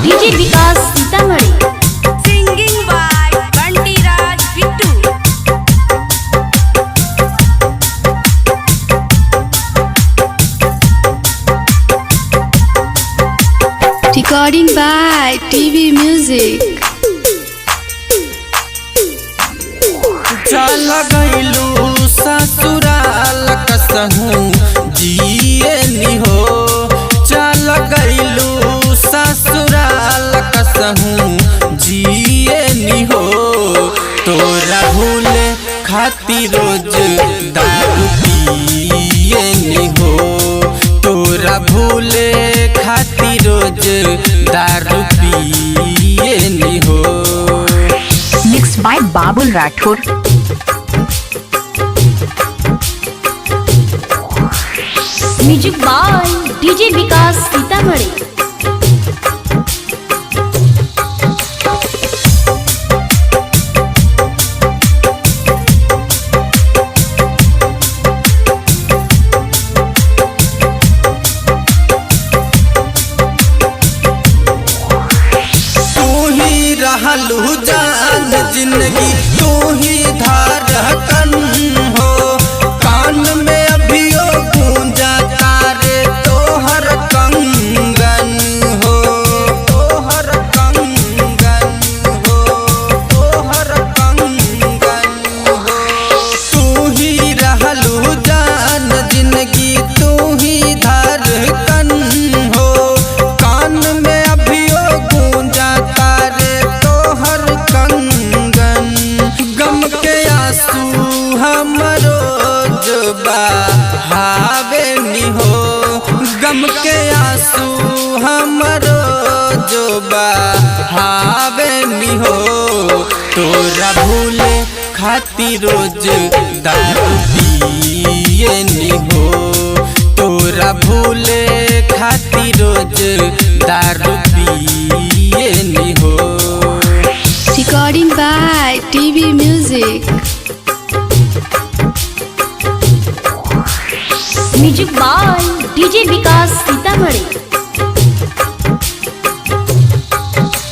DJ Vikas Sitamarhi. Singing by Bunty Raj Bittu. Recording by TV music. चल गइलू ससुराल कसहूं जिए नी हो। चल गइलू ससुराल कसहूं जिए नी हो। तोरा भूले खातिर रोज दारू पिए नी हो। तोरा भूले खातिर रोज दारू पिए नी हो। मिक्स बाय बाबुल Rathore. Music by DJ Vikas Sitamarhi. रहलू जान जिंदगी तू ही धड़कन हो। कान में अभियो गूंजा तारे तोहर कंगन हो। तोहर कंगन हो। तोहर कंगन हो। तू ही रहलू जान जिंदगी तू ही धड़कन हो। कान में अभियो गूंजा तारे तोहर कंगन। गम के आंसू हमरो जबा हावे नी हो। गम के आंसू हमरो जबा हावे नी हो। तोरा भूले खातिर रोज दारू पिए नी हो। तोरा भूले खातिर रोज दारू पिए नी हो। Recording by TV music. Music by DJ Vikas Sitamarhi.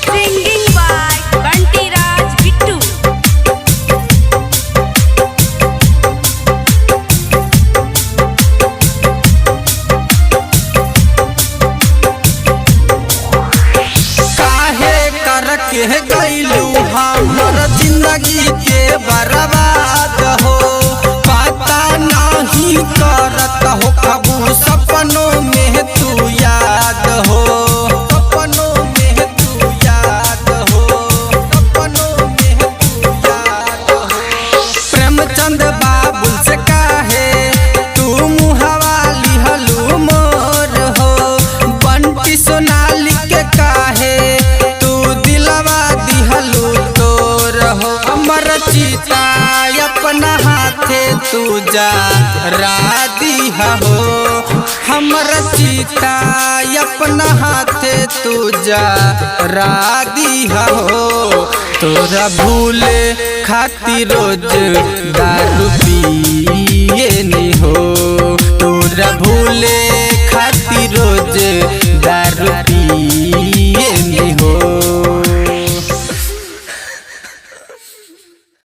Singing by Bunty Raj Bittu. काहे करके गइलू हमर जिंदगी के बर्बाद हो। पता नहीं करत हो कबू सपनों में तू याद हो। सपनों में तू याद हो। सपनों में तू याद हो। प्रेमचंद बाबुल से काहे तू मुहवा लिहलू मोर हो। बंटी सोनाली के काहे तू दिलवा दिहलू तोर हो। हमर चिता अपना हाथे तू जा रादी हो। हमर चिता अपना हाथे तू जा रादी हो। तोरा भूले खातिर रोज दारू पिए नी हो। तोरा भूले खातिर रोज दारू पिए